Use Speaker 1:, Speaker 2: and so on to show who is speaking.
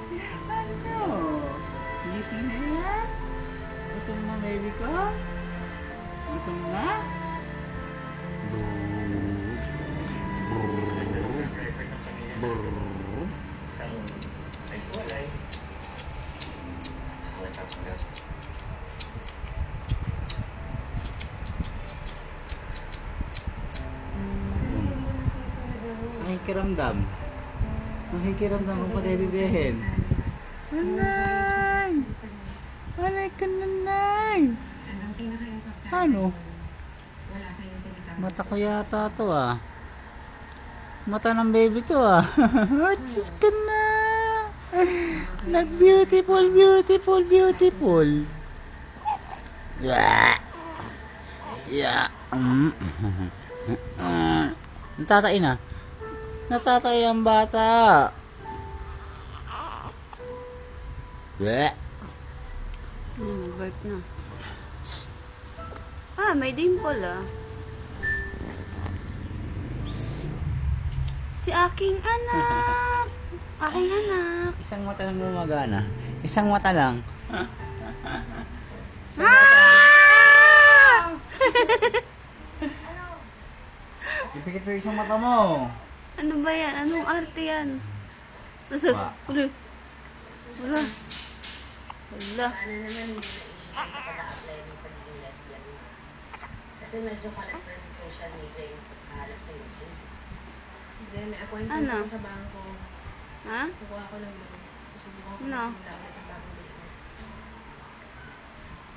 Speaker 1: Ano? Gising na yan? Gutom na baby ko? Gutom na? Nakikiramdam. Nakikiramdam ko pa debibihin. Nanay! Nanay ka, nanay! Ano? Mata ko yata to ah. Mata ng baby to ah. Sus ka na! Nag-beautiful, beautiful, beautiful. Yeah. Yeah. Natatay na. Natatay ang bata. Yeah.
Speaker 2: Nag-bark na. Ah, may dimple ah. Si aking anak. Aking anak.
Speaker 1: Isang mata lang gumagana. Isang mata lang. Isang
Speaker 2: Ah!
Speaker 1: Ipikit mo isang mata mo.
Speaker 2: Ano ba yan? Anong arte yan? Nasas... Ulo. Wala. Wala.
Speaker 3: Ano naman, hindi pag-a-apply ng pagiging lesbian. Kasi medyo connected sa social media yung pagkahalap sa YouTube. Then, may appointment
Speaker 2: Ano?
Speaker 3: ko sa bangko.
Speaker 2: Ha?
Speaker 3: Kukuha ko ng loan. Susubukan ko
Speaker 2: No.
Speaker 3: magsimula ulit ang bagong